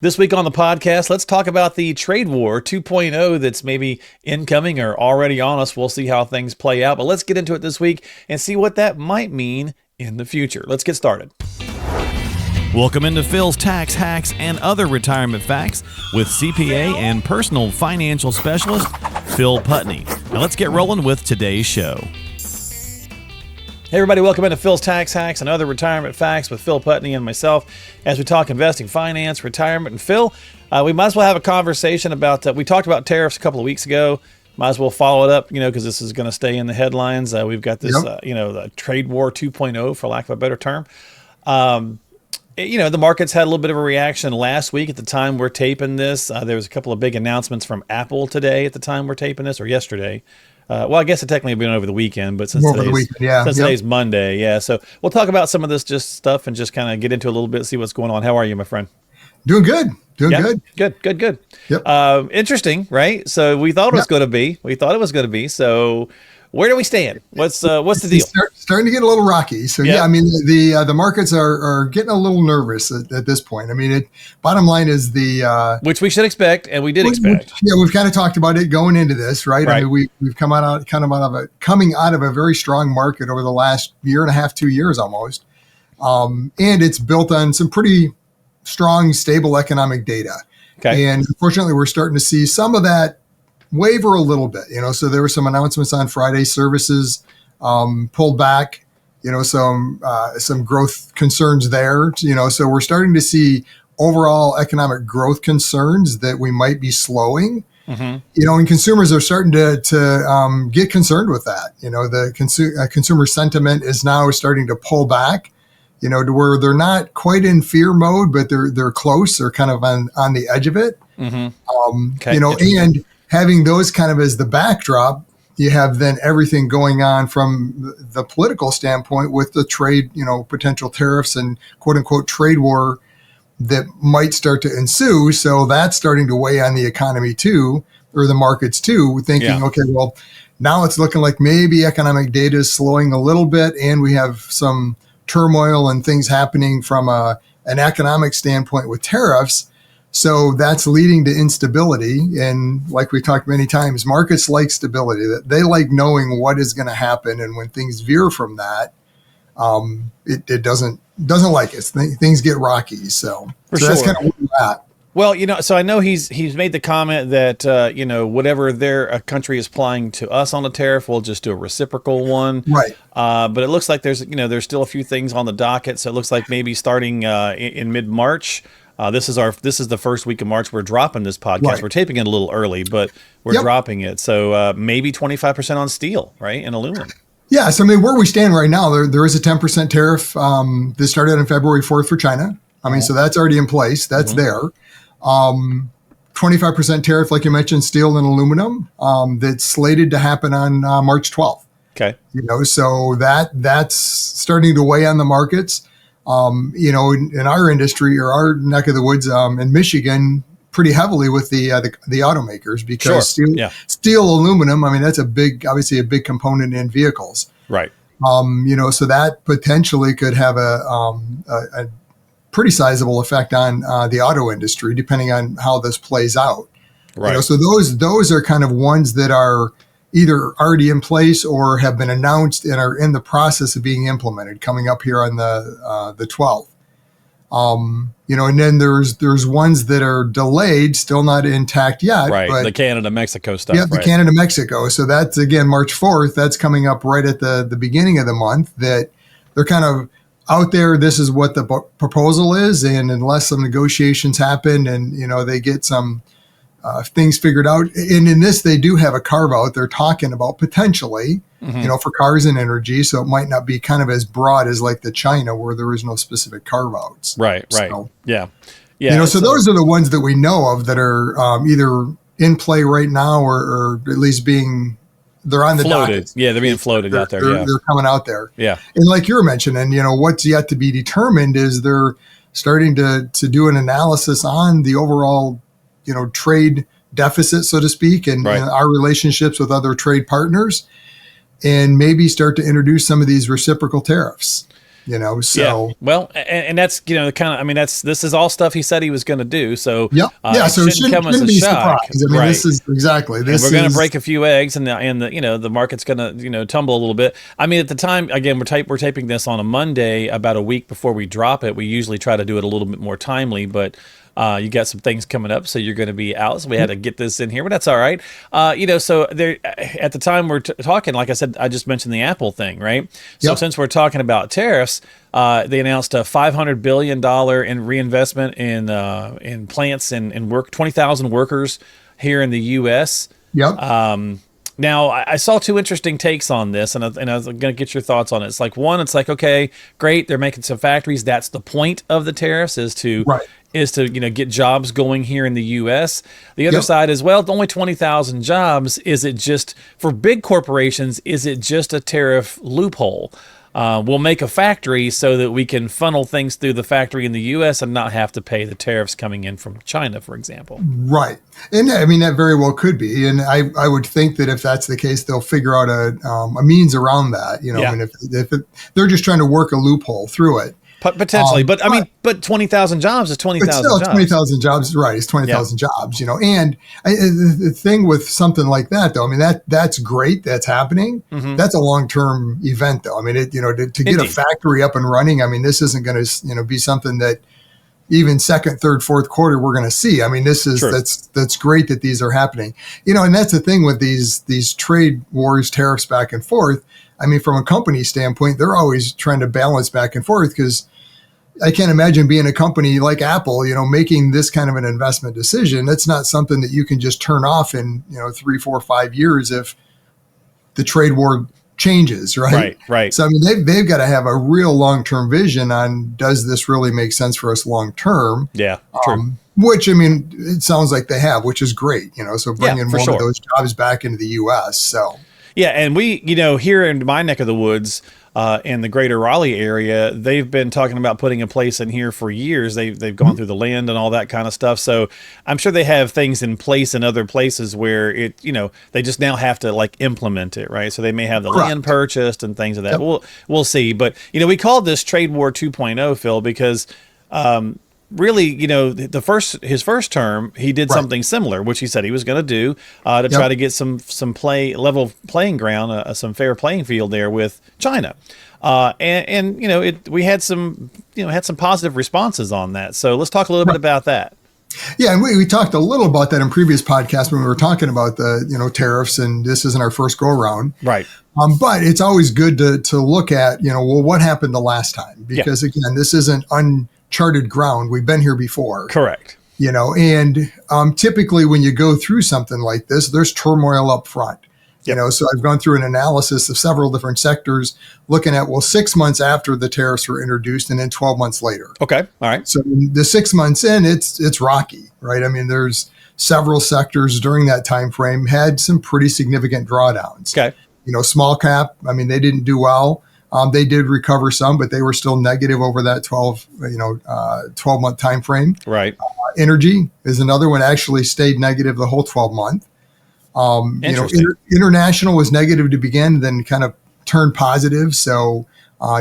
This week on the podcast, let's talk about the trade war 2.0 that's maybe incoming or already on us. We'll see how things play out, but let's get into it this week and see what that might mean in the future. Let's get started. Welcome into Phil's Tax Hacks and Other Retirement Facts with CPA and personal financial specialist, Phil Putney. Now let's get rolling with today's show. Hey everybody, welcome into Phil's Tax Hacks and Other Retirement Facts with Phil Putney and myself as we talk investing, finance, retirement. And Phil, we might as well have a conversation about, we talked about tariffs a couple of weeks ago. Might as well follow it up, because this is going to stay in the headlines. We've got this, the trade war 2.0, for lack of a better term. The markets had a little bit of a reaction last week at the time we're taping this. There was a couple of big announcements from Apple today at the time we're taping this, or yesterday. Well, I guess it technically been over the weekend, but since today's Monday, so we'll talk about some of this just stuff and just kind of get into it a little bit, see what's going on. How are you, my friend? Doing good. Good. Yep. Interesting, right? So we thought it was going to be. So where do we stand? What's the deal? Starting to get a little rocky. So the markets are getting a little nervous at this point. Bottom line is which we should expect, and we did expect. We've kind of talked about it going into this, right? Right. We've coming out of a very strong market over the last year and a half, 2 years almost, and it's built on some pretty strong, stable economic data. Okay. And unfortunately, we're starting to see some of that waver a little bit, so there were some announcements on Friday. Services pulled back, some growth concerns there, so we're starting to see overall economic growth concerns that we might be slowing, and consumers are starting to get concerned with that. The consumer sentiment is now starting to pull back, to where they're not quite in fear mode, but they're close. They're kind of on the edge of it, and having those kind of as the backdrop, you have then everything going on from the political standpoint with the trade, potential tariffs and quote unquote trade war that might start to ensue. So that's starting to weigh on the economy too, or the markets too, thinking, okay, well, now it's looking like maybe economic data is slowing a little bit, and we have some turmoil and things happening from an economic standpoint with tariffs. So that's leading to instability. And like we talked many times, markets like stability. They like knowing what is going to happen. And when things veer from that, it doesn't like it. Things get rocky. So that's kind of where we're at. Well, so I know he's made the comment that, whatever a country is applying to us on a tariff, we'll just do a reciprocal one. Right. But it looks like there's still a few things on the docket. So it looks like maybe starting in mid-March, this is the first week of March. We're dropping this podcast. Right. We're taping it a little early, but we're dropping it. So maybe 25% on steel, right, and aluminum. Yeah. So where we stand right now, there is a 10% tariff that started on February 4th for China. So that's already in place. That's there. 25% tariff, like you mentioned, steel and aluminum. That's slated to happen on March 12th. Okay. So that's starting to weigh on the markets. In our industry or our neck of the woods in Michigan, pretty heavily with the automakers, because steel, aluminum. That's obviously a big component in vehicles. Right. So that potentially could have a pretty sizable effect on the auto industry, depending on how this plays out. Right. So those are kind of ones that are either already in place or have been announced and are in the process of being implemented, coming up here on the 12th. And then there's ones that are delayed, still not intact yet. Right, but the Canada-Mexico stuff. Yeah, the Canada-Mexico. So that's, again, March 4th. That's coming up right at the beginning of the month, that they're kind of out there. This is what the proposal is. And unless some negotiations happen and, they get some things figured out. And in this, they do have a carve out. They're talking about potentially, for cars and energy. So it might not be kind of as broad as like the China, where there is no specific carve outs. Right. So, yeah. So those are the ones that we know of that are either in play right now or at least they're on the floated. docket. Yeah, they're being floated out there. They're coming out there. Yeah. And like you were mentioning, what's yet to be determined is they're starting to do an analysis on the overall trade deficit, so to speak, and our relationships with other trade partners, and maybe start to introduce some of these reciprocal tariffs. Yeah. So Well, and that's, kind of, I mean, this is all stuff he said he was going to do. So yep. Yeah. it So it shouldn't come as shouldn't a be shock. surprised. I mean, Right. this is exactly, And we're this going to is, break a few eggs, the market's going to, tumble a little bit. I mean, at the time, again, we're taping this on a Monday, about a week before we drop it. We usually try to do it a little bit more timely, but you got some things coming up, so you're going to be out. So we had to get this in here, but that's all right. So there, at the time we're talking, like I said, I just mentioned the Apple thing, right? So yep. since we're talking about tariffs, they announced a $500 billion in reinvestment in plants and work, 20,000 workers here in the U.S. Yep. Now, I saw two interesting takes on this, and I was going to get your thoughts on it. It's like, one, it's like, okay, great, they're making some factories. That's the point of the tariffs, is to Right. get jobs going here in the U.S. The other Yep. side is, well, only 20,000 jobs. Is it just, for big corporations, is it just a tariff loophole? We'll make a factory so that we can funnel things through the factory in the U.S. and not have to pay the tariffs coming in from China, for example. Right. And I mean, that very well could be. And I would think that if that's the case, they'll figure out a means around that, Yeah. I mean, if they're just trying to work a loophole through it. Potentially, but I mean, but 20,000 jobs is But 20,000 still, jobs. 20,000 jobs, right? It's 20,000 jobs, And the thing with something like that, though, I mean, that's great. That's happening. Mm-hmm. That's a long-term event, though. I mean, to get Indeed. a factory up and running, I mean, this isn't going to, be something that even second, third, fourth quarter we're going to see. I mean, True. that's great that these are happening. And that's the thing with these trade wars, tariffs back and forth. I mean, from a company standpoint, they're always trying to balance back and forth, because I can't imagine being a company like Apple, making this kind of an investment decision. That's not something that you can just turn off in, 3, 4, 5 years if the trade war changes, right? Right. So, I mean, they've got to have a real long-term vision on, does this really make sense for us long-term? Yeah, true. Which, I mean, it sounds like they have, which is great, so bringing for more sure. of those jobs back into the U.S. So, Yeah, and we, here in my neck of the woods, in the greater Raleigh area, they've been talking about putting a place in here for years. They've gone through the land and all that kind of stuff. So I'm sure they have things in place in other places where they just now have to like implement it, right? So they may have the Correct. land purchased and things of that. Yep. We'll see. But we called this Trade War 2.0, Phil, because really, his first term, he did Right. something similar, which he said he was going to do to try to get some level playing ground, some fair playing field there with China. We had some positive responses on that. So let's talk a little bit about that. Yeah, and we talked a little about that in previous podcasts when we were talking about the tariffs, and this isn't our first go around. Right. But it's always good to look at what happened the last time, because again, this isn't uncharted ground. We've been here before. Correct. And typically when you go through something like this, there's turmoil up front. Yep. So I've gone through an analysis of several different sectors, looking at 6 months after the tariffs were introduced, and then 12 months later. Okay. All right. So the 6 months in, it's rocky, right? I mean, there's several sectors during that time frame had some pretty significant drawdowns. Okay. Small cap, I mean, they didn't do well. They did recover some, but they were still negative over that 12-month time frame. Right. Energy is another one, actually stayed negative the whole 12 month. International was negative to begin, then kind of turned positive. So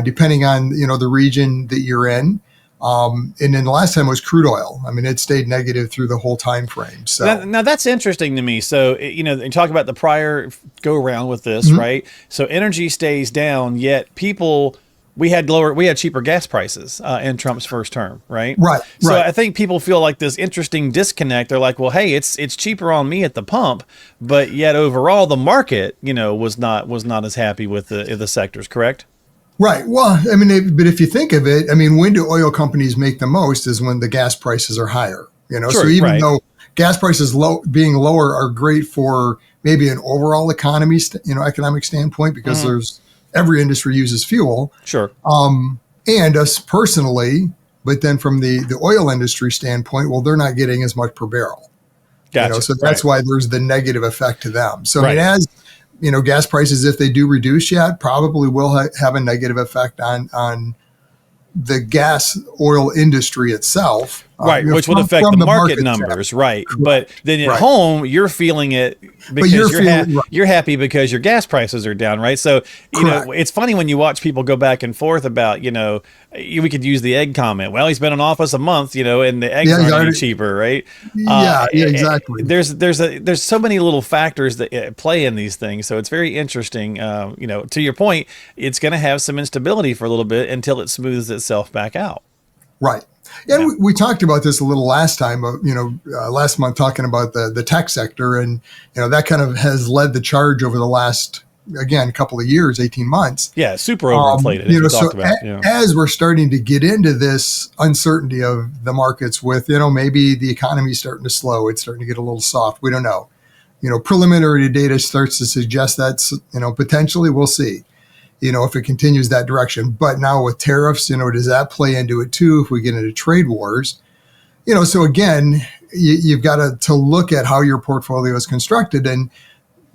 depending on the region that you're in, and then the last time was crude oil. I mean, it stayed negative through the whole time frame. So now that's interesting to me. So you talk about the prior go around with this, right? So energy stays down, yet we had cheaper gas prices in Trump's first term, right? Right. So right. I think people feel like this interesting disconnect. They're like, well, hey, it's cheaper on me at the pump, but yet overall the market, was not as happy with the sectors, correct? Right. Well, I mean, but if you think of it, I mean, when do oil companies make the most is when the gas prices are higher. Sure, so even right. though gas prices being lower are great for maybe an overall economy, economic standpoint, because there's every industry uses fuel. Sure. And us personally, but then from the oil industry standpoint, well, they're not getting as much per barrel. Gotcha. So that's why there's the negative effect to them. So Right. I mean, as gas prices, if they do reduce, probably will have a negative effect on the gas oil industry itself. Right, which would affect the from the market market numbers, standpoint. right? But Correct. then at Right. home, you're feeling it But because you're feeling right. you're happy because your gas prices are down, right? So Correct. it's funny when you watch people go back and forth about we could use the egg comment. Well, he's been in office a month, and the eggs Yeah. aren't any cheaper, right? Yeah. Yeah. Exactly. There's so many little factors that play in these things, so it's very interesting. To your point, it's going to have some instability for a little bit until it smooths itself back out. Right. And we talked about this a little last time, last month, talking about the tech sector. And, that kind of has led the charge over the last, again, couple of years, 18 months. Yeah, super overinflated, as we talked about. As we're starting to get into this uncertainty of the markets with, maybe the economy's starting to slow, it's starting to get a little soft. We don't know. Preliminary data starts to suggest that's, potentially we'll see. If it continues that direction. But now with tariffs, does that play into it too if we get into trade wars? So again, you've got to look at how your portfolio is constructed, and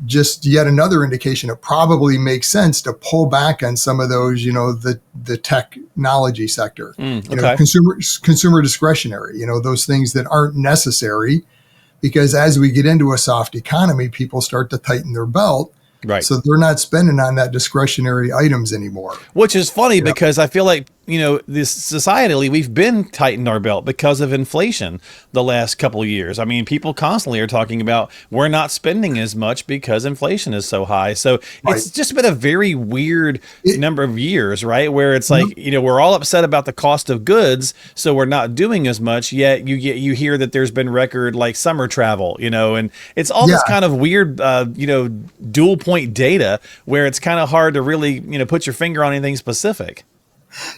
just yet another indication it probably makes sense to pull back on some of those, the technology sector, Okay. consumer discretionary, those things that aren't necessary, because as we get into a soft economy, people start to tighten their belt. Right. So they're not spending on that discretionary items anymore. Which is funny because I feel like, this societally, we've been tightened our belt because of inflation the last couple of years. I mean, people constantly are talking about we're not spending as much because inflation is so high. So it's just been a very weird number of years, right? Where it's like, we're all upset about the cost of goods, so we're not doing as much, yet you hear that there's been record like summer travel, and it's all this kind of weird, dual point data where it's kind of hard to really, put your finger on anything specific.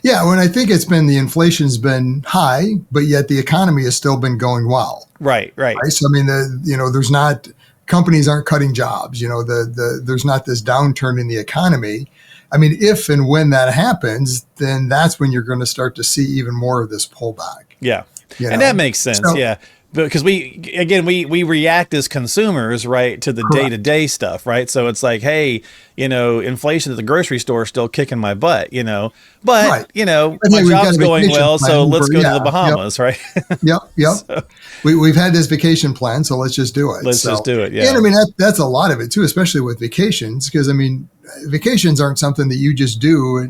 Yeah, when I think it's been the inflation's been high, but yet the economy has still been going well. Right. So I mean, there's not companies aren't cutting jobs. There's not this downturn in the economy. I mean, if and when that happens, then that's when you're going to start to see even more of this pullback. Yeah, and that makes sense. Yeah. Because we react as consumers, right, to the day-to-day stuff, right? So it's like, hey, inflation at the grocery store is still kicking my butt, but my job's going well, so let's go to the Bahamas, right? Yep. So, we've had this vacation plan, so let's just do it. Let's just do it. Yeah. And I mean that's a lot of it too, especially with vacations, because I mean vacations aren't something that you just do.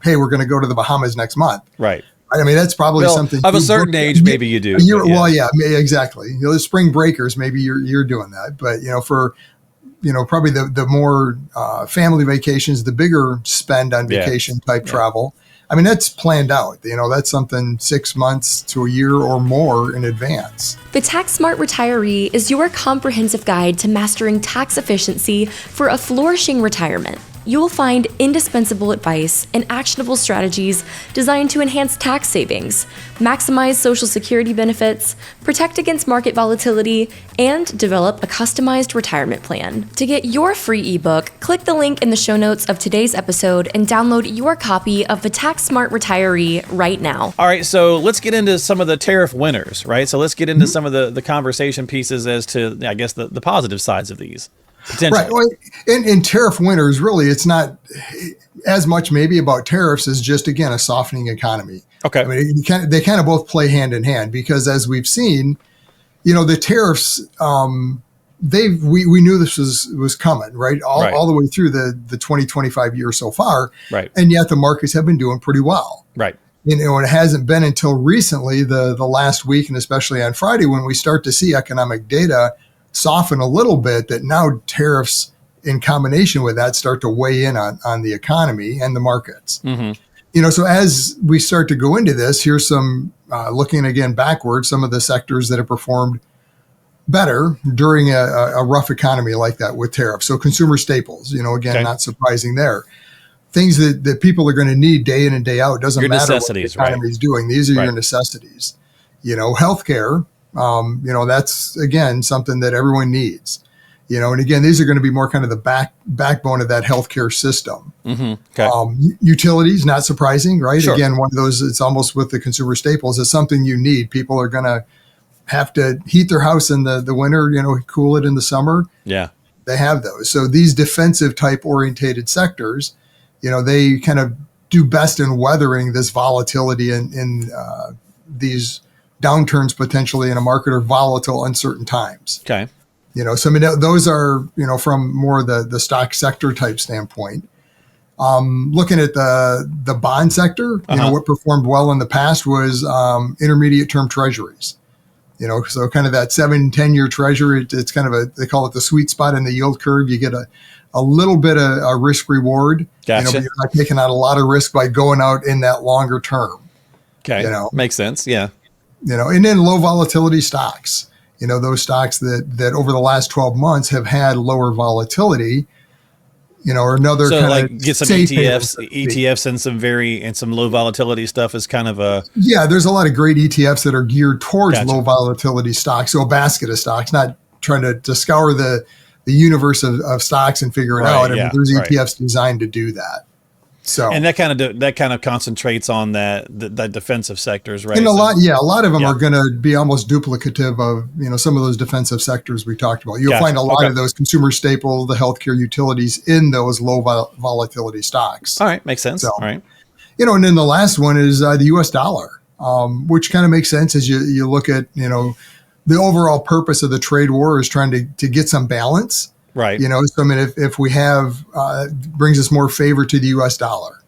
Hey, we're going to go to the Bahamas next month, right? I mean, that's probably something of a certain age, maybe you do. Well, yeah, exactly. The spring breakers, maybe you're doing that. But, for, probably the more family vacations, the bigger spend on vacation type travel. I mean, that's planned out. That's something 6 months to a year or more in advance. The Tax Smart Retiree is your comprehensive guide to mastering tax efficiency for a flourishing retirement. You will find indispensable advice and actionable strategies designed to enhance tax savings, maximize Social Security benefits, protect against market volatility, and develop a customized retirement plan. To get your free ebook, click the link in the show notes of today's episode and download your copy of the Tax Smart Retiree right now. All right, so let's get into some of the tariff winners, right? So let's get into some of the conversation pieces as to, I guess, the positive sides of these. Right. Well, in tariff winners, really, it's not as much maybe about tariffs as just, again, a softening economy. Okay. I mean, they kind of both play hand in hand, because as we've seen, the tariffs, we knew this was coming, right? All the way through the 2025 year so far. Right. And yet the markets have been doing pretty well. Right. It hasn't been until recently, the last week, and especially on Friday, when we start to see economic data soften a little bit, that now tariffs in combination with that start to weigh in on the economy and the markets. Mm-hmm. So as we start to go into this, here's some looking again backwards, some of the sectors that have performed better during a rough economy like that with tariffs. So consumer staples, again, not surprising there. Things that people are going to need day in and day out. It doesn't matter what the economy is doing. These are your necessities. Healthcare. That's, again, something that everyone needs, and again, these are going to be more kind of the backbone of that healthcare system. Mm-hmm. Okay. Utilities, not surprising, right? Sure. Again, one of those, it's almost with the consumer staples, it's something you need. People are going to have to heat their house in the winter, cool it in the summer. Yeah. They have those. So these defensive type orientated sectors, they kind of do best in weathering this volatility in these downturns potentially in a market or volatile, uncertain times. Okay. So I mean, those are, from more the stock sector type standpoint. Looking at the bond sector, what performed well in the past was intermediate term treasuries. So kind of that 7-10 year treasury, it's kind of they call it the sweet spot in the yield curve. You get a little bit of a risk reward, Gotcha. but you're not taking out a lot of risk by going out in that longer term. Okay. Makes sense. Yeah. And then low volatility stocks, those stocks that over the last 12 months have had lower volatility, or another so kind like of get some ETFs and some low volatility stuff is kind of a. Yeah, there's a lot of great ETFs that are geared towards Gotcha. low volatility stocks. So a basket of stocks, not trying to scour the universe of stocks and figure it out. I mean, there's ETFs designed to do that. So and that kind of concentrates on the defensive sectors, right? And a lot of them are going to be almost duplicative of some of those defensive sectors we talked about. You'll find a lot of those consumer staples, the healthcare utilities in those low volatility stocks. All right, makes sense. So, all right, and then the last one is the U.S. dollar, which kind of makes sense as you look at the overall purpose of the trade war is trying to get some balance. Right. So I mean, if we have brings us more favor to the U.S. dollar,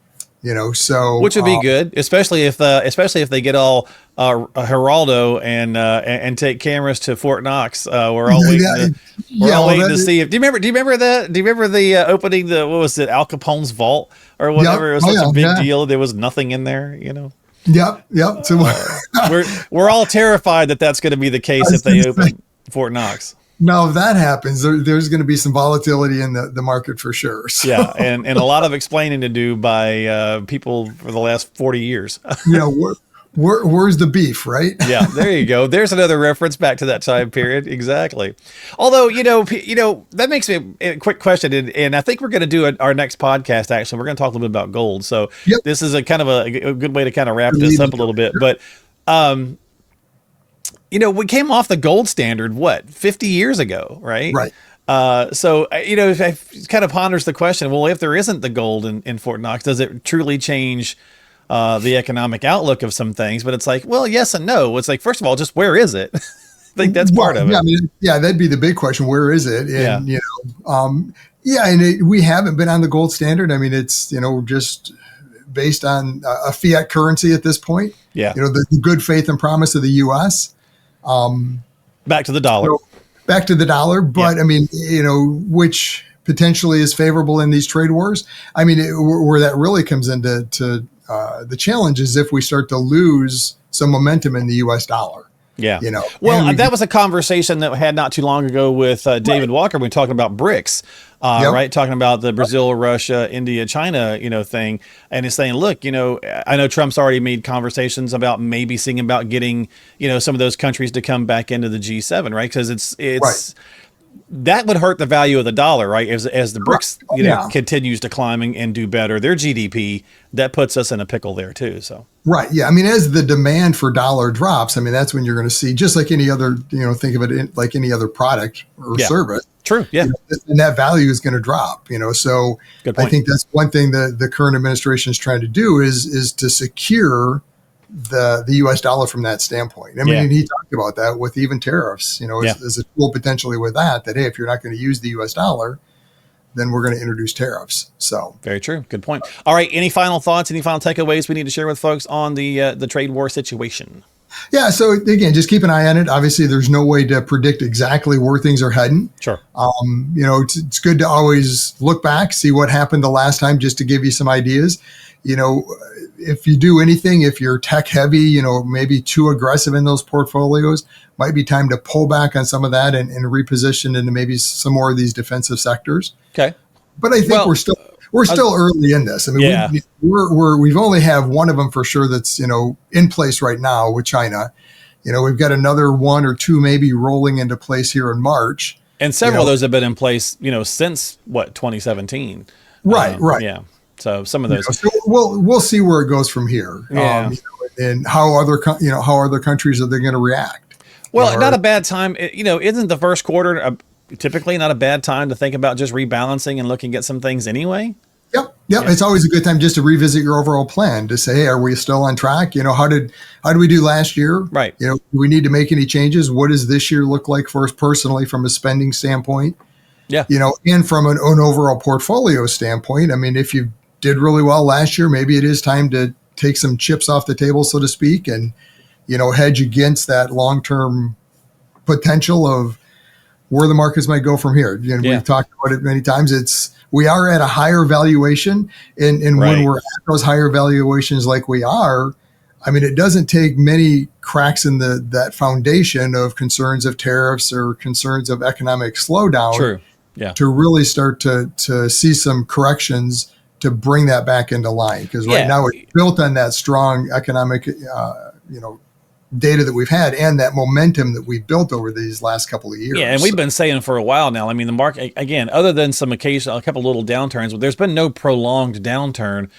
so which would be good, especially if they get all Geraldo and take cameras to Fort Knox. We're all waiting to see if. Do you remember that? Do you remember the opening? What was it? Al Capone's vault or whatever? It was such a big deal. There was nothing in there. Yep. So we're all terrified that that's going to be the case if they open Fort Knox. Now, if that happens, there's going to be some volatility in the market for sure. So. Yeah, and a lot of explaining to do by people for the last 40 years. Where's the beef, right? Yeah, there you go. There's another reference back to that time period. Exactly. Although, that makes me a quick question, and I think we're going to do our next podcast, actually. We're going to talk a little bit about gold. So This is a kind of a good way to kind of wrap this up a little bit. But, we came off the gold standard, 50 years ago, right? Right. So, it kind of ponders the question, well, if there isn't the gold in Fort Knox, does it truly change the economic outlook of some things? But it's like, well, yes and no. It's like, first of all, just where is it? I think that's part of it. I mean, that'd be the big question. Where is it? And, we haven't been on the gold standard. I mean, it's, just based on a fiat currency at this point. Yeah. The good faith and promise of the U.S. Back to the dollar. But I mean, which potentially is favorable in these trade wars. I mean, where that really comes into the challenge is if we start to lose some momentum in the U.S. dollar. Yeah. Well, that was a conversation that we had not too long ago with David Walker. We were talking about BRICS, right? Talking about the Brazil, Russia, India, China, thing. And it's saying, look, I know Trump's already made conversations about maybe seeing about getting, some of those countries to come back into the G7, right? Because it's that would hurt the value of the dollar, right? As the BRICS, continues to climb and do better, their GDP, that puts us in a pickle there too. So. Right. Yeah. I mean, as the demand for dollar drops, I mean, that's when you're going to see, just like any other, think of it like any other product or service. True. Yeah. And that value is going to drop, So I think that's one thing that the current administration is trying to do is to secure the U.S. dollar from that standpoint. I mean, and he talked about that with even tariffs, as a tool potentially with that, hey, if you're not going to use the U.S. dollar, then we're going to introduce tariffs. So very true. Good point. All right. Any final thoughts, any final takeaways we need to share with folks on the trade war situation? Yeah. So again, just keep an eye on it. Obviously, there's no way to predict exactly where things are heading. Sure. It's good to always look back, see what happened the last time, just to give you some ideas. If you do anything, if you're tech heavy, maybe too aggressive in those portfolios, might be time to pull back on some of that and reposition into maybe some more of these defensive sectors. Okay. But I think we're still early in this. I mean, we've only have one of them for sure that's, in place right now with China. We've got another one or two maybe rolling into place here in March. And several of those have been in place, since 2017. Right. Yeah. So some of those. So we'll see where it goes from here. Yeah. And how other countries are they going to react? Well, not a bad time. Isn't the first quarter typically not a bad time to think about just rebalancing and looking at some things anyway? Yep. Yeah. It's always a good time just to revisit your overall plan to say, hey, are we still on track? How did we do last year? Right. Do we need to make any changes? What does this year look like for us personally from a spending standpoint? Yeah. And from an overall portfolio standpoint, I mean, if you did really well last year, maybe it is time to take some chips off the table, so to speak, and, hedge against that long-term potential of where the markets might go from here. We've talked about it many times. We are at a higher valuation, and when we're at those higher valuations like we are, I mean, it doesn't take many cracks in that foundation of concerns of tariffs or concerns of economic slowdown True. Yeah. to really start to see some corrections to bring that back into line. Because right now it's built on that strong economic, data that we've had and that momentum that we've built over these last couple of years. Yeah, and we've been saying for a while now, I mean, the market, again, other than some occasional, a couple little downturns, there's been no prolonged downturn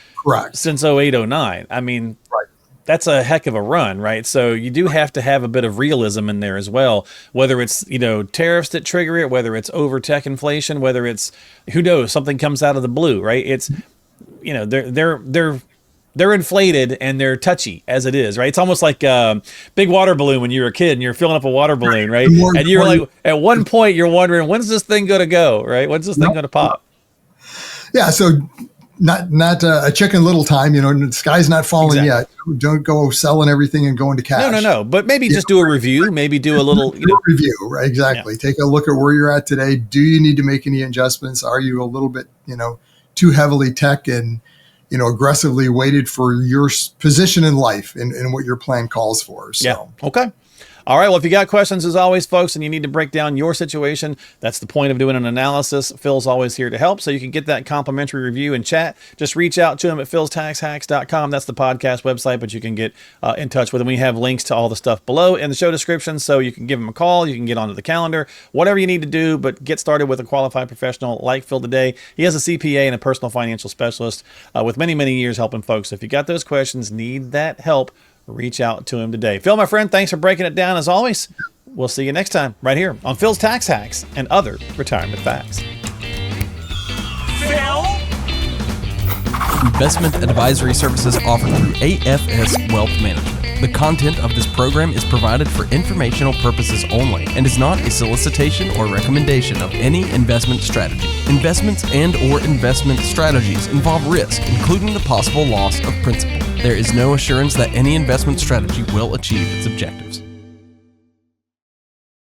since 08, 09. I mean, that's a heck of a run, right? So you do have to have a bit of realism in there as well, whether it's, tariffs that trigger it, whether it's over tech inflation, whether it's, who knows, something comes out of the blue, right? It's, they're inflated and they're touchy as it is, right? It's almost like a big water balloon when you were a kid and you're filling up a water balloon, right? And you're like, at one point you're wondering, when's this thing going to go, right? When's this thing going to pop? Yeah. So not a Chicken Little time, the sky's not falling yet. Don't go selling everything and going to cash. No. But maybe just do a review, maybe do a little review, right? Exactly. Yeah. Take a look at where you're at today. Do you need to make any adjustments? Are you a little bit, too heavily tech and, aggressively weighted for your position in life and what your plan calls for? So. Yeah. Okay. All right. Well, if you got questions, as always, folks, and you need to break down your situation, that's the point of doing an analysis. Phil's always here to help. So you can get that complimentary review and chat. Just reach out to him at philstaxhacks.com. That's the podcast website, but you can get in touch with him. We have links to all the stuff below in the show description. So you can give him a call. You can get onto the calendar, whatever you need to do, but get started with a qualified professional like Phil today. He has a CPA and a personal financial specialist with many, many years helping folks. So if you got those questions, need that help, reach out to him today. Phil, my friend, thanks for breaking it down as always. We'll see you next time right here on Phil's Tax Hacks and Other Retirement Facts. Phil? Investment advisory services offered through AFS Wealth Management. The content of this program is provided for informational purposes only and is not a solicitation or recommendation of any investment strategy. Investments and or investment strategies involve risk, including the possible loss of principal. There is no assurance that any investment strategy will achieve its objectives.